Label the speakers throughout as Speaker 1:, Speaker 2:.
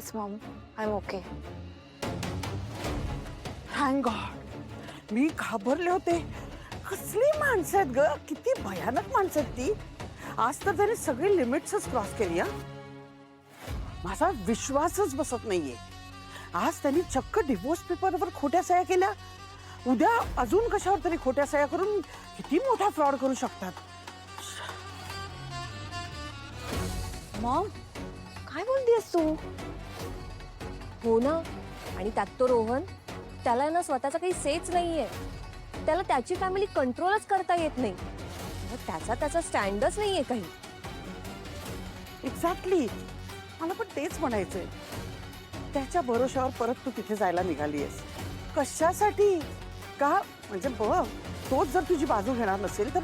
Speaker 1: Yes mom, I am okay.
Speaker 2: Thank God. मी घाबरले होते. कसली माणसं आहेत ग, किती भयानक माणसं आहेत ती. आज तर त्याने सगळी लिमिट्सच क्रॉस केली. हा, माझा विश्वासच बसत नाहीये. आज त्यांनी चक्क डिवोर्स पेपरवर खोट्या सह्या केल्या. उद्या अजून कशावर तरी खोट्या सह्या करून किती मोठा फ्रॉड करू शकतात.
Speaker 1: मॉम, काय बोलतेस तू?
Speaker 3: हो ना. आणि त्यात तो रोहन, त्याला ना स्वतःचा काही सेच नाहीये. त्याला त्याची फॅमिली कंट्रोलच करता येत नाही. त्याचा स्टँडच नाहीये काही.
Speaker 2: एक्झॅक्टली, मला पण तेच म्हणायचंय. त्याच्या भरोशावर परत तू तिथे जायला निघालीयस कशासाठी? का म्हणजे बघ, तोच जर तुझी बाजू घेणार नसेल तर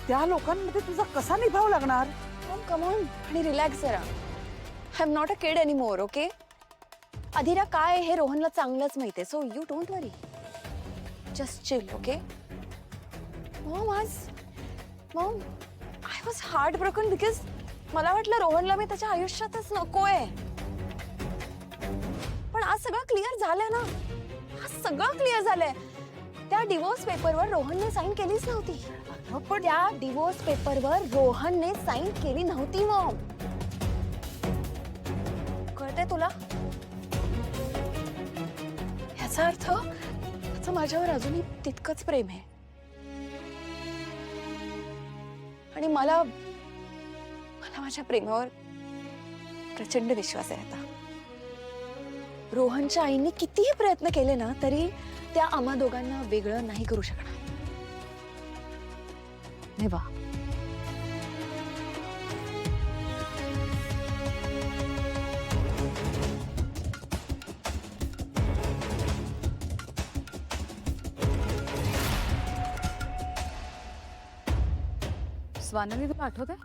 Speaker 2: त्या लोकांमध्ये तुझा कसा निभाव लागणार?
Speaker 1: मॉम कम ऑन आणि रिलॅक्स जरा. I am not a kid anymore, okay? Adhira काय आहे हे रोहनला चांगलंच माहिती आहे, so you don't worry. Just chill, okay? Mom I was heartbroken because मला वाटलं रोहनला मी त्याच्या आयुष्यातच नकोय. पण आज सगळं क्लिअर झालंय ना. आज सगळं क्लिअर झालंय. त्या डिवोर्स पेपरवर रोहनने साईन केलीच नव्हती. पण त्या डिवोर्स पेपरवर रोहनने साईन केली नव्हती मॉम. कळतंय तुला? याचा अर्थ त्याचं माझ्यावर अजूनही तितकंच प्रेम आहे. आणि मला माझ्या प्रेमावर प्रचंड विश्वास आहे आता. रोहनच्या आईने कितीही प्रयत्न केले ना तरी त्या आम्हा दोघांना वेगळं नाही करू शकणार.
Speaker 3: हे बा,
Speaker 4: स्वानंदी, तुला आठवतंय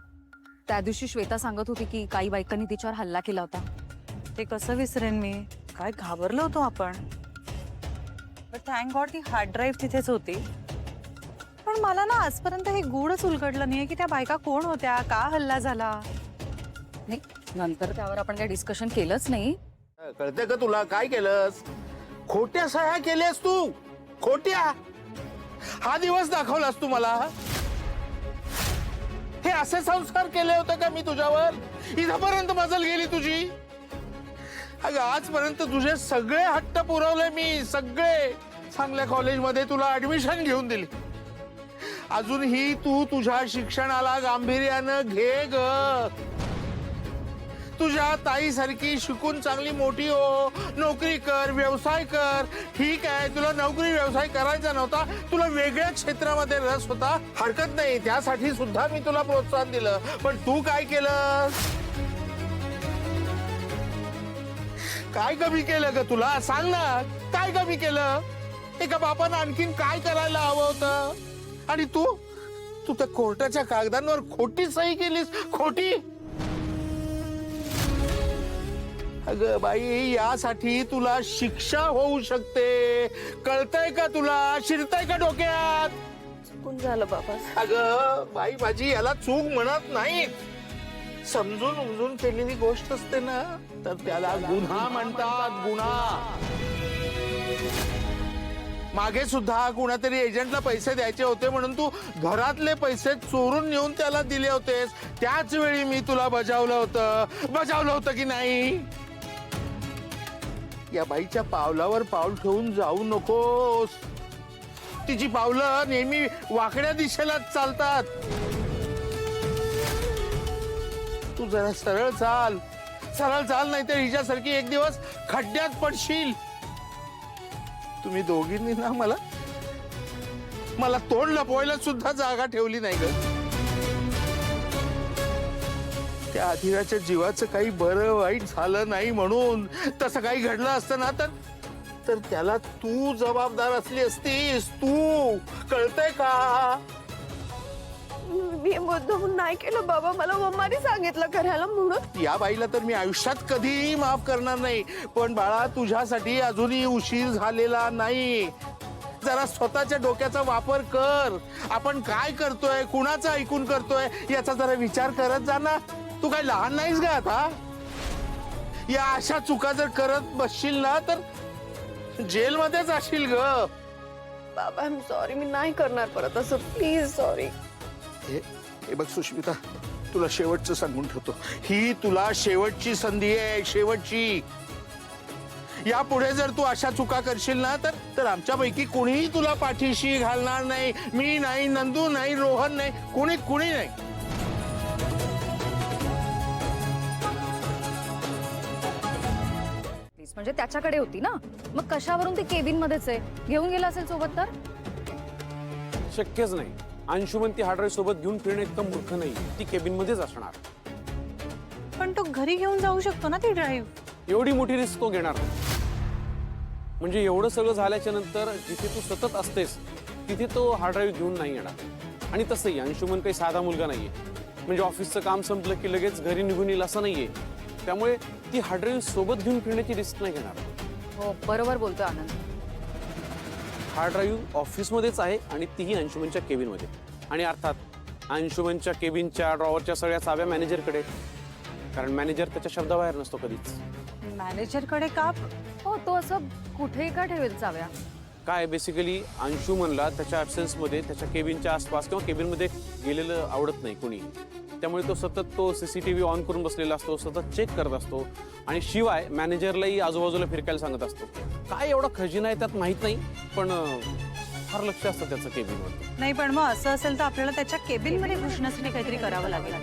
Speaker 4: त्या दिवशी श्वेता सांगत होती की काही बायकांनी तिच्यावर हल्ला केला होता.
Speaker 5: ते कसं विसरेन मी? काय घाबरलो होतो आपण. पण थँक गॉड ती हार्ड ड्राईव्ह तिथेच होती. पण मला ना आजपर्यंत हे गूढच उलगडलं नाहीये की त्या बायका कोण होत्या, का हल्ला झाला.
Speaker 4: नाही, नंतर त्यावर आपण काही डिस्कशन केलंच नाही.
Speaker 6: कळते का तुला काय केलंस? खोट्या सह्या केल्यास तू. खोट्या. हा दिवस दाखवलास तू मला. हे असे संस्कार केले होते का मी तुझ्यावर? इथपर्यंत मजल गेली तुझी. अगं आजपर्यंत तुझे सगळे हट्ट पुरवले मी, सगळे. चांगल्या कॉलेजमध्ये तुला ऍडमिशन घेऊन दिली. अजूनही तू तुझ्या शिक्षणाला गांभीर्यानं घे ग. तुझ्या ताईसारखी शिकून चांगली मोठी हो, नोकरी कर, व्यवसाय कर. ठीक आहे, तुला नोकरी व्यवसाय करायचा नव्हता, तुला वेगळ्या क्षेत्रामध्ये रस होता, हरकत नाही, त्यासाठी सुद्धा मी तुला प्रोत्साहन दिलं. पण तू काय केलं? काय कमी केलं ग तुला? सांग ना, काय कमी केलं? एका बापानं आणखीन काय करायला हवं होतं? आणि तू त्या कोर्टाच्या कागदांवर खोटी सही केलीस. खोटी. अगं बाई, यासाठी तुला शिक्षा होऊ शकते. कळतंय का तुला? शिरतंय का डोक्यात?
Speaker 1: चुकून झालं बाबा.
Speaker 6: अगं बाई माझी, याला चूक म्हणत नाही. समजून उमजून केलेली गोष्ट असते ना, तर त्याला गुन्हा म्हणतात. गुन्हा. मागे सुद्धा कुणातरी एजंटला पैसे द्यायचे होते म्हणून तू घरातले पैसे चोरून नेऊन त्याला दिले होतेस. त्याच वेळी मी तुला बजावलं होतं की नाही? या बाईच्या पावलावर पाऊल ठेवून जाऊ नकोस. तिची पावलं नेहमी वाकड्या दिशेलाच चालतात. तू जरा सरळ चाल, नाहीतर हिच्यासारखी एक दिवस खड्ड्यात पडशील. तुम्ही दोघींनी ना मला तोंड लपवायला सुद्धा जागा ठेवली नाही ग. त्या अधिराच्या जीवाचं काही बरं वाईट झालं नाही म्हणून. तसं काही घडलं असतं ना तर त्याला तू जबाबदार असली असतीस. तू. कळतंय का?
Speaker 1: मी मुद्दाम नाही केलं बाबा, मला मम्माने सांगितलं करायला म्हणून.
Speaker 6: या बाईला तर मी आयुष्यात कधीही माफ करणार नाही. पण बाळा, तुझ्यासाठी अजूनही उशीर झालेला नाही. जरा स्वतःच्या डोक्याचा वापर कर. आपण काय करतोय, कुणाचं ऐकून करतोय याचा जरा विचार करत जा ना. तू काय लहान नाहीस का आता? या अशा चुका जर करत बसशील ना तर जेलमध्येच असशील ग.
Speaker 1: बाबा आय एम सॉरी, मी नाही करणार परत असं, प्लीज सॉरी.
Speaker 6: हे बघ सुष्मिता, तुला शेवटचं सांगून ठेवतो, ही तुला शेवटची संधी आहे, शेवटची. यापुढे जर तू अशा चुका करशील ना तर आमच्यापैकी कोणीही तुला पाठीशी घालणार नाही. मी नाही, नंदू नाही, रोहन नाही, कुणी नाही.
Speaker 4: प्लीज, म्हणजे त्याच्याकडे होती ना, मग कशावरून ती केबिन मध्येच आहे, घेऊन गेला असेल सोबत तर.
Speaker 7: शक्यच नाही. अंशुमन ती हार्ड ड्राईव्ह सोबत घेऊन फिरणे इतकं मूर्ख नाही. ती केबिन मध्येच असणार.
Speaker 5: पण तो घरी घेऊन जाऊ शकतो ना ती ड्राईव्ह.
Speaker 7: एवढी मोठी रिस्क तो घेणार नाही. म्हणजे एवढं सगळं झाल्याच्या नंतर जिथे तू सतत असतेस तिथे तो हार्ड ड्राईव्ह घेऊन नाही येणार. आणि तसंही अंशुमन काही साधा मुलगा नाहीये. म्हणजे ऑफिसचं काम संपलं की लगेच घरी निघून येईल असं नाहीये. त्यामुळे ती हार्ड ड्राईव्ह सोबत घेऊन फिरण्याची रिस्क नाही घेणार.
Speaker 4: हो, बरोबर बोलतोय आनंद.
Speaker 7: हार्ड ड्राईव्ह ऑफिसमध्येच आहे आणि तीही अंशुमनच्या केबिनमध्ये. आणि अर्थात अंशुमनच्या केबिनच्या ड्रॉवरच्या सगळ्या चाव्या मॅनेजरकडे, कारण मॅनेजर त्याच्या शब्दाबाहेर नसतो कधीच.
Speaker 5: मॅनेजरकडे का?
Speaker 4: हो, तो असं कुठेही का ठेवेल चाव्या?
Speaker 7: काय बेसिकली अंशुमनला त्याच्या ॲब्सेन्समध्ये त्याच्या केबिनच्या आसपास किंवा केबिनमध्ये गेलेलं आवडत नाही कोणी. त्यामुळे तो सतत CCTV ऑन करून बसलेला असतो, सतत चेक करत असतो. आणि शिवाय मॅनेजरलाही आजूबाजूला फिरकायला सांगत असतो. काय एवढा खजिना आहे त्यात माहीत नाही, पण फार लक्ष असतं त्याचं केबिनवर.
Speaker 5: नाही, पण मग असं असेल तर आपल्याला त्याच्या केबिनमध्ये घुसण्यासाठी काहीतरी करावं लागेल.